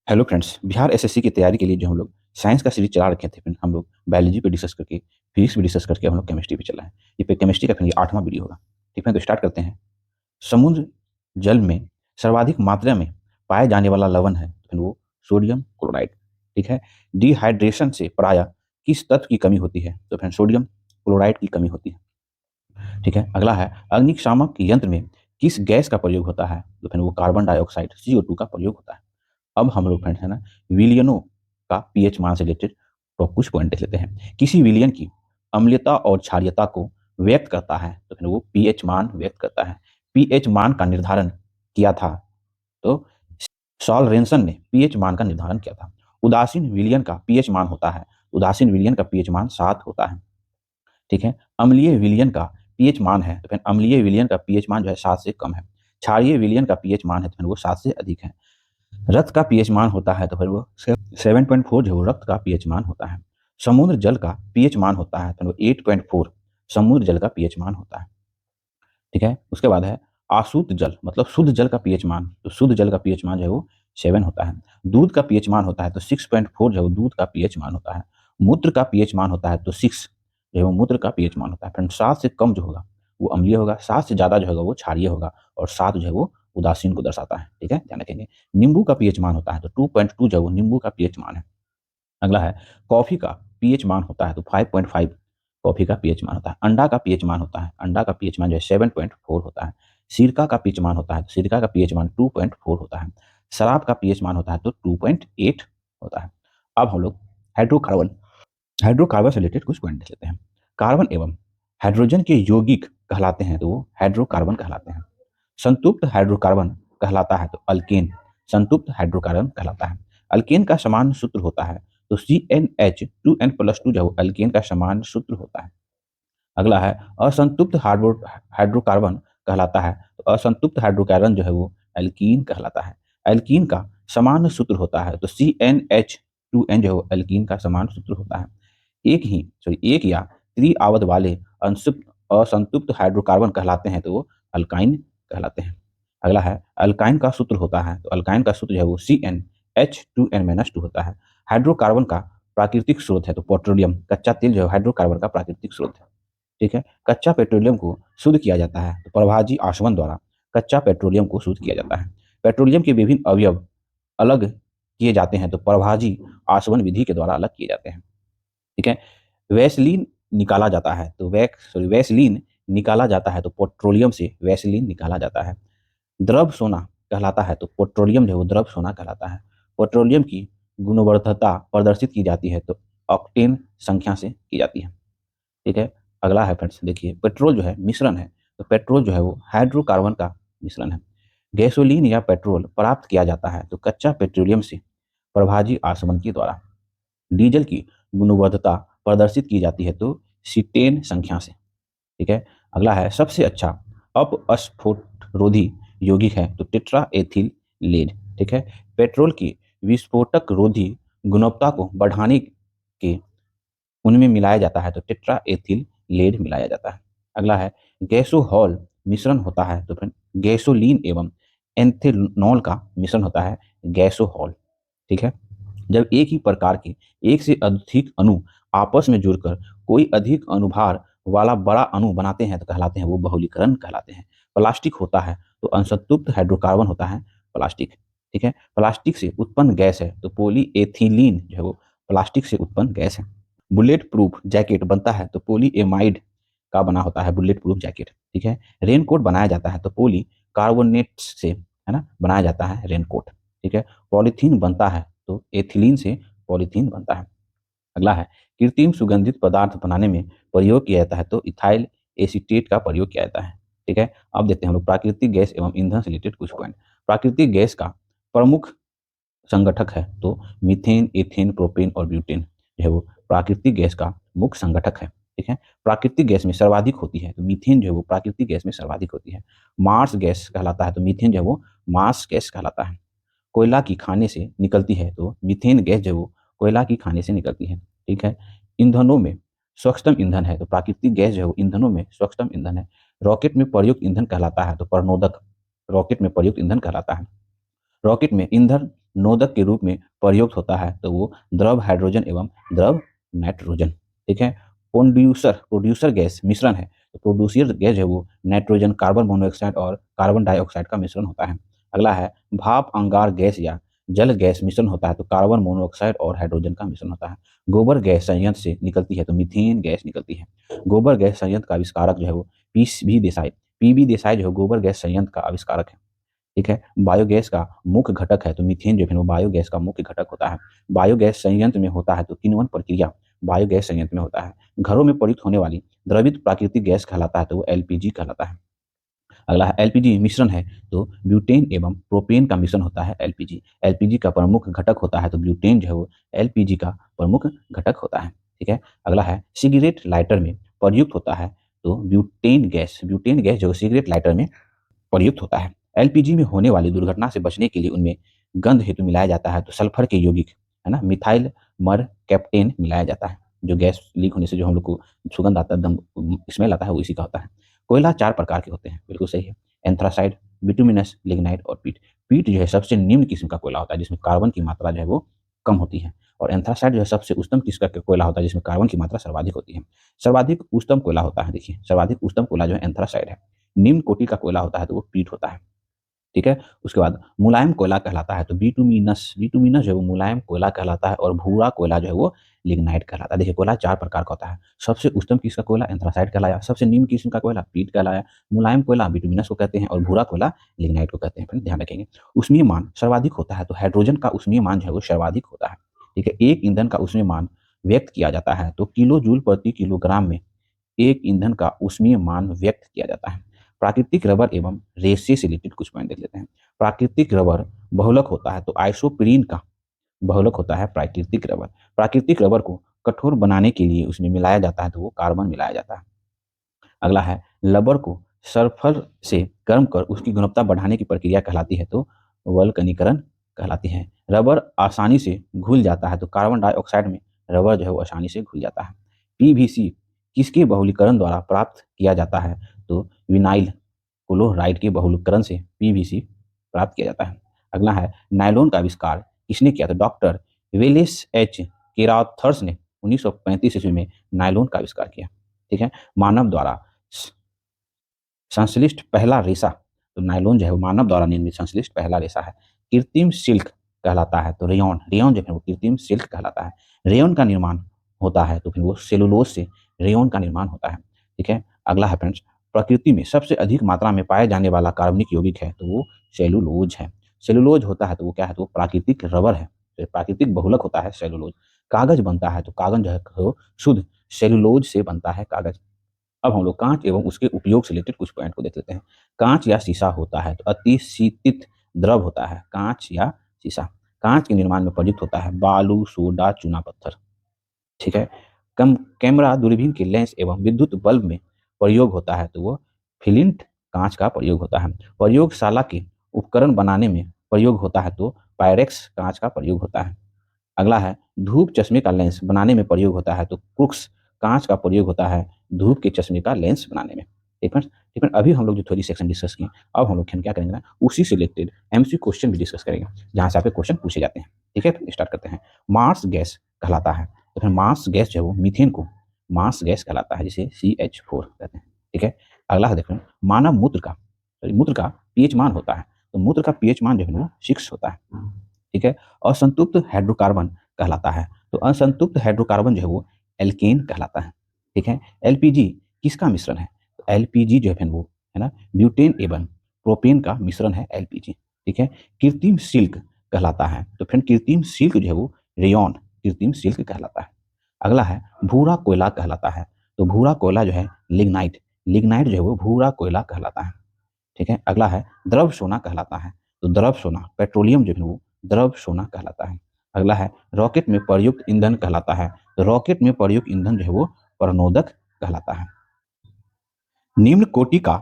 Hello friends, Bihar SSC की तैयारी के लिए जो हम लोग साइंस का सीरीज चला रखे थे, फिर हम लोग बायोलॉजी पे डिस्कस करके फिजिक्स पे डिस्कस करके हम लोग केमिस्ट्री पे चला है। ये पे केमिस्ट्री का फिर ये 8वां वीडियो होगा। ठीक है, तो स्टार्ट करते हैं। समुद्र जल में सर्वाधिक मात्रा में पाए जाने वाला लवण है, तो फिर वो सोडियम क्लोराइड। ठीक है, डिहाइड्रेशन से प्रायः किस तत्व की कमी होती है, तो फिर सोडियम क्लोराइड की कमी होती है। ठीक है, अगला है अग्निशामक यंत्र में किस गैस का प्रयोग होता है, तो फिर वो कार्बन डाइऑक्साइड CO2 का प्रयोग होता है। अब हम लोग फ्रेंड्स है ना, विलियनों का पीएच मान से रिलेटेड तो कुछ पॉइंट देख लेते हैं। किसी विलियन की अम्लीयता और क्षारीयता को व्यक्त करता है, तो फिर वो पीएच मान व्यक्त करता है। पीएच मान का निर्धारण किया था, तो सॉलरेंसन ने पीएच मान का निर्धारण किया था। उदासीन विलियन का पीएच मान होता है, उदासीन विलियन का पीएच मान 7 होता है। ठीक है, अम्लीय विलियन का पीएच मान है, तो फिर अम्लीय विलियन का पीएच मान जो है 7 से कम है। क्षारीय विलियन का पीएच मान है, तो फिर वो 7 से अधिक है। रक्त का पीएच मान होता है, तो फिर वो 7.4 जो रक्त का पीएच मान होता है। समुद्र जल का पीएच मान होता है, तो वो 8.4 समुद्र जल का पीएच मान होता है। ठीक है, उसके बाद है अशुद्ध जल, मतलब शुद्ध जल का पीएच मान, तो शुद्ध जल का पीएच मान जो है वो 7 होता है। दूध का पीएच मान होता है, तो 6.4 जो है वो दूध का पीएच मान होता है। मूत्र का पीएच मान होता है, तो 6 जो है वो मूत्र का पीएच मान होता है। फ्रेंड, 7 से कम जो होगा वो अम्लीय होगा, 7 से ज़्यादा जो होगा वो क्षारीय होगा, और 7 जो है वो उदासीन को दर्शाता है। ठीक है, ध्यान रखेंगे। नींबू का पीएच मान होता है, तो 2.2 जो है वो नींबू का पीएच मान है। अगला है कॉफी का पीएच मान होता है, तो 5.5 कॉफी का पीएच मान होता है। अंडा का पीएच मान होता है, अंडा का पीएच मान जो है 7.4 होता है। सिरका का पीएच मान होता है, तो सिरका का पीएच मान 2.4 होता है। शराब का पीएच मान होता है, तो 2.8 होता है। अब हम लोग हाइड्रोकार्बन हाइड्रोकार्बन से रिलेटेड कुछ पॉइंट देख लेते हैं। कार्बन एवं हाइड्रोजन के यौगिक कहलाते हैं, तो वो हाइड्रोकार्बन कहलाते हैं। संतृप्त हाइड्रोकार्बन कहलाता है, तो अल्केन संतृप्त हाइड्रोकार्बन कहलाता है। अल्केन का समान सूत्र होता है, तो CnH2n+2 जो अल्केन का समान सूत्र होता है। अगला है असंतृप्त हाइड्रोकार्बन कहलाता है, तो असंतृप्त हाइड्रोकार्बन जो है वो एल्कीन कहलाता है। एल्कीन का समान सूत्र होता है, तो CnH2n जो है एल्कीन का समान सूत्र होता है। एक या त्रिआवद वाले असंतृप्त हाइड्रोकार्बन कहलाते हैं, तो वो अल्काइन कहलाते हैं। अगला है अल्काइन का सूत्र होता है, तो अल्काइन का सूत्र जो है वो CnH2n-2 होता है। हाइड्रोकार्बन का प्राकृतिक स्रोत है, तो पेट्रोलियम कच्चा तेल जो है हाइड्रोकार्बन का प्राकृतिक स्रोत है। ठीक है, कच्चा पेट्रोलियम को शुद्ध किया जाता है, तो प्रभाजी आसवन द्वारा कच्चा पेट्रोलियम को शुद्ध किया जाता है। पेट्रोलियम के विभिन्न अवयव अलग किए जाते हैं, तो प्रभाजी आसवन विधि के द्वारा अलग किए जाते हैं। ठीक है, वैसलीन निकाला जाता है, तो वैसलीन निकाला जाता है, तो पेट्रोलियम से वैसलीन निकाला जाता है। द्रव सोना कहलाता है, तो पेट्रोलियम जो है वो द्रव सोना कहलाता है। पेट्रोलियम की गुणवत्ता प्रदर्शित की जाती है, तो ऑक्टेन संख्या से की जाती है। ठीक है, अगला है फ्रेंड्स, देखिए पेट्रोल जो है मिश्रण है, तो पेट्रोल जो है वो हाइड्रोकार्बन का मिश्रण है। गैसोलीन या पेट्रोल प्राप्त किया जाता है, तो कच्चा पेट्रोलियम से प्रभाजी आसवन के द्वारा। डीजल की गुणवत्ता प्रदर्शित की जाती है, तो सीटेन संख्या से। ठीक है, अगला है सबसे अच्छा अपस्फोटरोधी यौगिक है, तो टेट्रा एथिल लेड। ठीक है, पेट्रोल की विस्फोटक रोधी गुणवत्ता को बढ़ाने के उनमें मिलाया जाता है, तो टेट्रा एथिल लेड मिलाया जाता है। अगला है गैसोहॉल मिश्रण होता है, तो फिर गैसोलीन एवं एंथेनॉल का मिश्रण होता है गैसोहॉल। ठीक है, जब एक ही प्रकार के एक से अधिक अणु आपस में जुड़कर कोई अधिक अनुभार वाला बड़ा अणु बनाते हैं, तो कहलाते हैं वो बहुलीकरण कहलाते हैं। प्लास्टिक होता है, तो असंतृप्त हाइड्रोकार्बन होता है प्लास्टिक। ठीक है, प्लास्टिक से उत्पन्न गैस है, तो पॉलीएथिलीन जो है वो प्लास्टिक से उत्पन्न गैस है। बुलेट प्रूफ जैकेट बनता है, तो पॉलीएमाइड का बना होता है बुलेट प्रूफ जैकेट। ठीक है, रेनकोट बनाया जाता है, तो पॉली कार्बोनेट से है ना बनाया जाता है रेनकोट। ठीक है, पॉलीथीन बनता है, तो एथिलीन से पॉलीथीन बनता है। अगला है कृत्रिम सुगंधित पदार्थ बनाने में प्रयोग किया जाता है, तो इथाइल एसीटेट का प्रयोग किया जाता है। ठीक है, अब देखते हैं हम लोग प्राकृतिक गैस एवं ईंधन से रिलेटेड कुछ पॉइंट। प्राकृतिक गैस का प्रमुख संगठक है, तो मीथेन, एथेन, प्रोपेन और ब्यूटेन जो है वो प्राकृतिक गैस का मुख्य संगठक है। ठीक है, प्राकृतिक गैस में सर्वाधिक होती है, तो मीथेन जो है वो प्राकृतिक गैस में सर्वाधिक होती है। मार्स गैस कहलाता है, तो मीथेन जो है वो मार्स गैस कहलाता है। कोयला की खाने से निकलती है, तो मीथेन गैस जो है वो कोयला की खाने से निकलती है। ठीक है, ईंधनों में स्वच्छतम ईंधन है, तो प्राकृतिक गैस जो है वो ईंधनों में स्वच्छतम ईंधन है। रॉकेट में प्रयुक्त ईंधन कहलाता है, तो प्रणोदक रॉकेट में प्रयुक्त ईंधन कहलाता है। रॉकेट में ईंधन नोदक के रूप में प्रयुक्त होता है तो वो द्रव हाइड्रोजन एवं द्रव नाइट्रोजन। ठीक है। प्रोड्यूसर गैस मिश्रण है तो प्रोड्यूसर गैस है वो नाइट्रोजन, कार्बन मोनोऑक्साइड और कार्बन डाइऑक्साइड का मिश्रण होता है। अगला है भाप अंगार गैस या जल गैस मिश्रण होता है तो कार्बन मोनोऑक्साइड और हाइड्रोजन का मिश्रण होता है। गोबर गैस संयंत्र से निकलती है तो मीथेन गैस निकलती है। गोबर गैस संयंत्र का आविष्कारक जो है वो पीबी देसाई जो है गोबर गैस संयंत्र का आविष्कारक है। ठीक है। बायोगैस का मुख्य घटक है तो मीथेन जो है वो बायोगैस का मुख्य घटक होता है। बायोगैस संयंत्र में होता है तो किण्वन प्रक्रिया बायोगैस संयंत्र में होता है। घरों में प्रयुक्त होने वाली द्रवित प्राकृतिक गैस कहलाता है तो वो एलपीजी कहलाता है। अगला है एलपीजी मिश्रण है तो ब्यूटेन एवं प्रोपेन का मिश्रण होता है एलपीजी। एलपीजी का प्रमुख घटक होता है तो ब्यूटेन जो है वो एलपीजी का प्रमुख घटक होता है। ठीक है। अगला है सिगरेट लाइटर में प्रयुक्त होता है तो ब्यूटेन गैस जो सिगरेट लाइटर में प्रयुक्त होता है। एलपीजी में होने वाली दुर्घटना से बचने के लिए उनमें गंध हेतु मिलाया जाता है तो सल्फर के यौगिक है ना मिथाइल मर कैप्टेन मिलाया जाता है। जो गैस लीक होने से जो हम लोग को सुगंध आता है, दम स्मेल आता है, वो इसी का होता है। कोयला 4 प्रकार के होते हैं, बिल्कुल सही है। एंथ्रासाइड, बिटुमिनस, लिग्नाइट और पीट। पीट जो है सबसे निम्न किस्म का कोयला होता है जिसमें कार्बन की मात्रा जो है वो कम होती है। और एंथ्रासाइड जो है सबसे उच्चतम किस्म का कोयला होता है जिसमें कार्बन की मात्रा सर्वाधिक होती है। सर्वाधिक उच्चतम कोयला होता है, देखिए सर्वाधिक उच्चतम कोयला जो है एंथ्रासाइड है। निम्न कोटि का कोयला होता है तो वो पीट होता है। ठीक है। उसके बाद मुलायम कोयला कहलाता है तो बिटुमिनस जो है वो मुलायम कोयला कहलाता है और भूरा कोयला जो है वो लिग्नाइट कहलाता है। देखिए कोयला 4 प्रकार का होता है। सबसे उच्चतम किस्म का कोयला एंथ्रासाइड कहलाया, सबसे निम्न किस्म का कोयला पीट कहलाया, मुलायम कोयला बिटुमिनस को कहते हैं और भूरा कोयला लिग्नाइट को कहते हैं। फिर ध्यान रखेंगे। ऊष्मीय मान सर्वाधिक होता है तो हाइड्रोजन का ऊष्मीय मान जो है वो सर्वाधिक होता है। ठीक है। एक ईंधन का ऊष्मीय मान व्यक्त किया जाता है तो किलो जूल प्रति किलोग्राम में एक ईंधन का ऊष्मीय मान व्यक्त किया जाता है। प्राकृतिक रबर एवं रेशे से रिलेटेड कुछ पॉइंट देख लेते हैं। प्राकृतिक रबर बहुलक होता है तो आइसोप्रीन का बहुलक होता है प्राकृतिक रबर। प्राकृतिक रबर को कठोर बनाने के लिए उसमें मिलाया जाता है तो वो कार्बन मिलाया जाता है। अगला है रबर को सल्फर से गर्म कर उसकी गुणवत्ता बढ़ाने की प्रक्रिया कहलाती है तो वल्कनीकरण कहलाती है। रबर आसानी से घुल जाता है तो कार्बन डाइऑक्साइड में रबर जो है वो आसानी से घुल जाता है। पीवीसी किसके बहुलीकरण द्वारा प्राप्त किया जाता है तो विनाइल क्लोराइड के बहुलीकरण से पीवीसी प्राप्त किया जाता है। अगला है नायलॉन का आविष्कार किसने किया तो डॉक्टर वेलेस एच केराथर्स ने 1935 ईस्वी में नायलॉन का आविष्कार किया। ठीक है। मानव द्वारा संश्लिष्ट पहला रेशा तो नायलॉन जो है वो मानव द्वारा निर्मित संश्लिष्ट पहला रेशा है। कृत्रिम सिल्क कहलाता है तो रेयॉन जो है वो कृत्रिम सिल्क कहलाता है। रेयॉन का निर्माण होता है तो फिर वो सेलुलोज से रेयॉन का निर्माण होता है। ठीक है। अगला है फ्रेंड्स, प्रकृति में सबसे अधिक मात्रा में पाए जाने वाला कार्बनिक यौगिक है तो वो सेलुलोज है। सेलुलोज होता है तो वो क्या है तो वो प्राकृतिक रबर है, तो प्राकृतिक बहुलक होता है सेलुलोज। कागज बनता है तो कागज जो है वो शुद्ध सेलुलोज से बनता है कागज। अब हम लोग कांच एवं उसके उपयोग से रिलेटेड कुछ पॉइंट को देख लेते हैं। कांच या शीशा होता है तो अति शीतित द्रव होता है कांच या शीशा। कांच के निर्माण में प्रयुक्त होता है बालू, सोडा, चूना पत्थर। ठीक है। कम कैमरा, दूरबीन के लेंस एवं विद्युत बल्ब में प्रयोग होता है तो वो फ्लिंट कांच का प्रयोग होता है। प्रयोगशाला के उपकरण बनाने में प्रयोग होता है तो पायरेक्स कांच का प्रयोग होता है। अगला है धूप चश्मे का लेंस बनाने में प्रयोग होता है तो क्रूक्स कांच का प्रयोग होता है धूप के चश्मे का लेंस बनाने में। ठीक है। ठीक है। अभी हम लोग जो थ्योरी सेक्शन डिस्कस किए, अब हम लोग क्या करेंगे ना, उसी से रिलेटेड एमसीक्यू क्वेश्चन भी डिस्कस करेंगे जहाँ से आपके क्वेश्चन पूछे जाते हैं। ठीक है। स्टार्ट करते हैं। मार्स गैस कहलाता है तो फिर मार्स गैस जो है वो मीथेन को मार्स गैस कहलाता है जिसे CH4 कहते हैं। ठीक है। अगला है देखो मानव मूत्र का पीएच मान होता है तो मूत्र का पीएच मान जो है वो 6 होता है। ठीक है। असंतृप्त हाइड्रोकार्बन कहलाता है तो असंतृप्त हाइड्रोकार्बन जो है वो एल्केन कहलाता है। ठीक है। एलपीजी किसका मिश्रण है तो एलपीजी जो है वो है ना ब्यूटेन एवं प्रोपेन का मिश्रण है एलपीजी। ठीक है। कृत्रिम सिल्क कहलाता है तो फिर कृत्रिम सिल्क जो है वो रेयॉन कृत्रिम सिल्क कहलाता है। अगला है भूरा कोयला कहलाता है तो भूरा कोयला जो है लिग्नाइट जो है वो भूरा कोयला कहलाता है। ठीक है। अगला है द्रव सोना कहलाता है तो द्रव सोना पेट्रोलियम जो है वो द्रव सोना कहलाता है। अगला है रॉकेट में प्रयुक्त ईंधन कहलाता है तो रॉकेट में प्रयुक्त ईंधन जो है वो प्रणोदक कहलाता है। निम्न कोटि का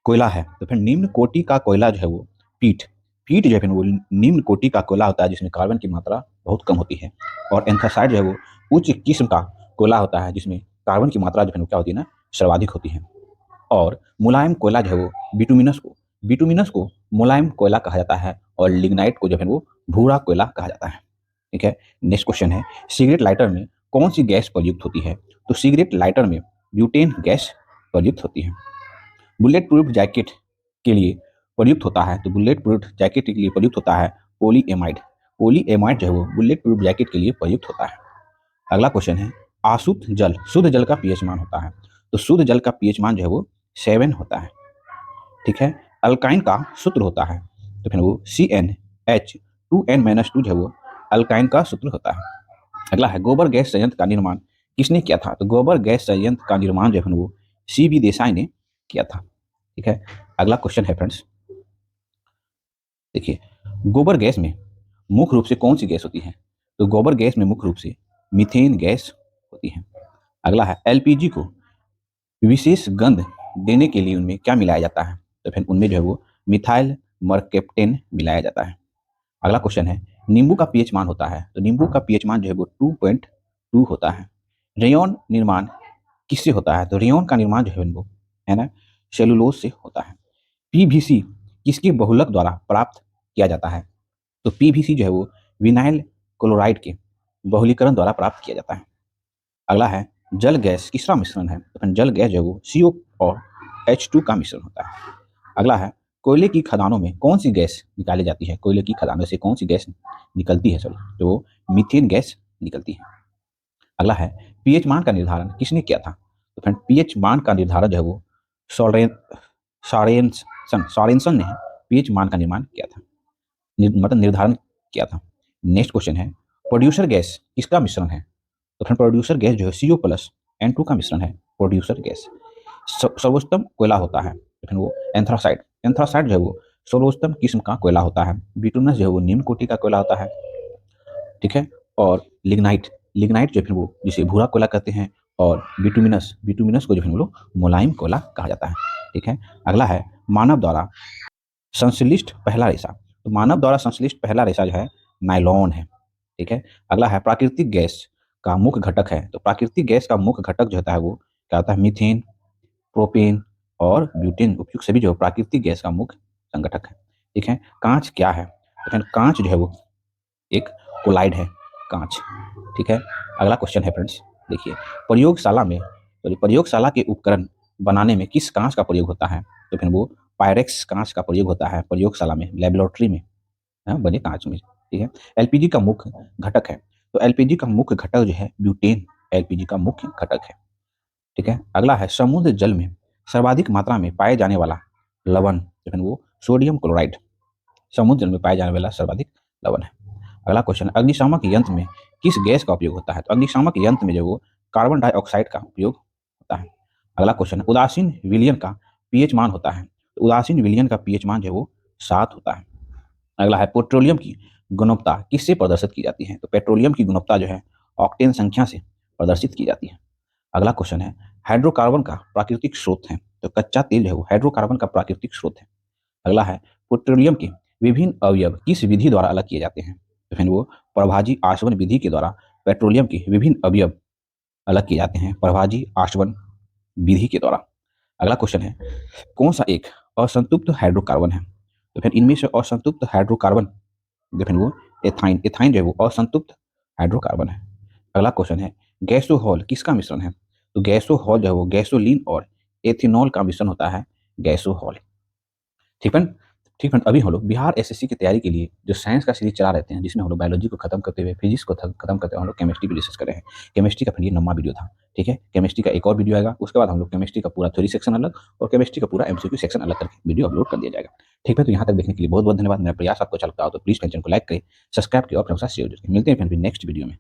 कोयला है तो फिर निम्न कोटि का कोयला जो है वो पीट जो है वो निम्न कोटि का कोयला होता है जिसमें कार्बन की मात्रा बहुत कम होती है। और एंथ्रासाइड जो है वो उच्च किस्म का कोयला होता है जिसमें कार्बन की मात्रा जो है वो क्या होती है ना सर्वाधिक होती है। और मुलायम कोयला जो है वो बिटुमिनस को मुलायम कोयला कहा जाता है और लिग्नाइट को जो है वो भूरा कोयला कहा जाता है। ठीक है, नेक्स्ट क्वेश्चन है, सिगरेट लाइटर में कौन सी गैस प्रयुक्त होती है? तो सिगरेट लाइटर में ब्यूटेन गैस प्रयुक्त होती है। बुलेट प्रूफ जैकेट के लिए प्रयुक्त होता है, तो बुलेट प्रूफ जैकेट के लिए प्रयुक्त होता है पॉलीएमाइड। पॉलीएमाइड जो है वो बुलेट प्रूफ जैकेट के लिए प्रयुक्त होता है। अगला क्वेश्चन है, आशुद्ध जल, शुद्ध जल का पीएच मान होता है, तो शुद्ध जल का पीएच मान जो है वो 7 होता है। ठीक है, अल्काइन का सूत्र होता है, तो फिर वो CnH2n-2 जो है वो अल्काइन का सूत्र होता है। अगला है, गोबर गैस संयंत्र का निर्माण किसने किया था? तो गोबर गैस संयंत्र का निर्माण जो है वो CB देसाई ने किया था। ठीक है, अगला क्वेश्चन है फ्रेंड्स, देखिए गोबर गैस में मुख्य रूप से कौन सी गैस होती है? तो गोबर गैस में मुख्य रूप से मीथेन गैस होती है। अगला है, LPG को विशेष गंध देने के लिए उनमें क्या मिलाया जाता है? तो फिर उनमें जो है वो मिथाइल मरकेप्टेन मिलाया जाता है। अगला क्वेश्चन है, नींबू का पीएच मान होता है, तो नींबू का पीएच मान जो है वो 2.2 होता है। रेयॉन निर्माण किससे होता है? तो रेयॉन का निर्माण जो है वो है ना सेलुलोज से होता है। PVC किसके बहुलक द्वारा प्राप्त किया जाता है? तो PVC जो है वो विनाइल क्लोराइड के बहुलीकरण द्वारा प्राप्त किया जाता है। अगला है, जल गैस किसका मिश्रण है? तो जल गैस जो है वो CO और H2 का मिश्रण होता है। अगला है, कोयले की खदानों में कौन सी गैस निकाली जाती है? कोयले की खदानों से कौन सी गैस निकलती है? सॉरी, तो मीथेन गैस निकलती है। अगला है, पीएच मान का निर्धारण किसने किया था? तो फ्रेंड पीएच मान का निर्धारण जो है वो सॉरेनसन ने पीएच मान का निर्माण किया था, मतलब निर्धारण किया था। नेक्स्ट क्वेश्चन है, प्रोड्यूसर गैस किसका मिश्रण है? तो फ्रेंड प्रोड्यूसर गैस जो है CO+N2 का मिश्रण है प्रोड्यूसर गैस। सर्वोत्तम कोयला होता है, तो फिर वो एंथ्रासाइड। एंथ्रासाइड जो है वो सर्वोत्तम किस्म का कोयला होता है। बिटुमनस जो है वो निम्न कोटि का कोयला होता है। ठीक है, और लिग्नाइट, लिग्नाइट जो फिर वो जिसे भूरा कोयला कहते हैं, और बिटुमिनस, बिटुमिनस को जो फिर वो मुलायम कोयला कहा जाता है। ठीक है, अगला है, मानव द्वारा संश्लिष्ट पहला रेशा। तो मानव द्वारा संश्लिष्ट पहला रेशा जो है नायलॉन है। ठीक है, अगला है, प्राकृतिक गैस का मुख्य घटक है। तो प्राकृतिक गैस का मुख्य घटक जो होता है वो क्या होता है? मीथेन, प्रोपेन और ब्यूटेन उपयुक्त सभी जो प्राकृतिक गैस का मुख्य संगठक है। ठीक है, कांच क्या है? तो फ्रेंड कांच जो है वो एक कोलाइड है, कांच। ठीक है, अगला क्वेश्चन है फ्रेंड्स, देखिए प्रयोगशाला में, तो प्रयोगशाला के उपकरण बनाने में किस कांच का प्रयोग होता है? तो फिर वो पायरेक्स कांच का प्रयोग होता है प्रयोगशाला में, लेबोरेटरी में बने कांच में। ठीक है, LPG का मुख्य घटक है, तो LPG का मुख्य घटक जो है ब्यूटेन LPG का मुख्य घटक है। ठीक है, अगला है, समुद्र जल में सर्वाधिक मात्रा में पाए जाने वाला लवण जो है वो सोडियम क्लोराइड, समुद्र जल में पाए जाने वाला सर्वाधिक लवण है। अगला क्वेश्चन, अग्निशामक यंत्र में किस गैस का उपयोग होता है? तो अग्निशामक यंत्र में जो वो कार्बन डाइऑक्साइड का उपयोग होता है। अगला क्वेश्चन, उदासीन विलयन का पीएच मान होता है, तो उदासीन विलयन का पीएच मान जो है वो 7 होता है। अगला है, पेट्रोलियम की गुणवत्ता किससे प्रदर्शित की जाती है? तो पेट्रोलियम की गुणवत्ता जो है ऑक्टेन संख्या से प्रदर्शित की जाती है। अगला क्वेश्चन है, हाइड्रोकार्बन का प्राकृतिक स्रोत है, तो कच्चा तेल जो है वो हाइड्रोकार्बन का प्राकृतिक स्रोत है। अगला है, पेट्रोलियम के विभिन्न अवयव किस विधि द्वारा अलग किए जाते हैं? तो फिर वो प्रभाजी आशवन विधि के द्वारा पेट्रोलियम के विभिन्न अवयव अलग किए जाते हैं, प्रभाजी आशवन विधि के द्वारा। अगला क्वेश्चन है, कौन सा एक असंतृप्त हाइड्रोकार्बन है? तो फिर इनमें से असंतृप्त हाइड्रोकार्बन जो फिर वो एथाइन, एथाइन जो है वो असंतृप्त हाइड्रोकार्बन है। अगला क्वेश्चन है, गैसोहॉल किसका मिश्रण है? तो गैसोहॉल जो है वो गैसोलीन और एथेनॉल का मिश्रण होता है गैसोहॉल। ठीक है, ठीक है, अभी हम लोग बिहार SSC की तैयारी के लिए जो साइंस का सीरीज चला रहते हैं, जिसमें हम लोग बायोलॉजी को खत्म करते हुए फिजिक्स को खत्म करते हुए हम लोग केमिस्ट्री पे डिस्कस कर रहे हैं। केमिस्ट्री का फिर ये 9वां वीडियो था। ठीक है, केमिस्ट्री का एक और वीडियो आएगा, उसके बाद हम लोग केमिस्ट्री का पूरा थ्योरी सेक्शन अलग और केमिस्ट्री का पूरा MCQ सेक्शन अलग करके वीडियो अपलोड कर दिया जाएगा। ठीक है, तो यहाँ तक देखने के लिए बहुत बहुत धन्यवाद। मेरा प्रयास आपको अच्छा लगता हो तो प्लीज चैनल को लाइक करें, सब्सक्राइब करें और अपने साथ शेयर करें। मिलते हैं फिर नेक्स्ट वीडियो में।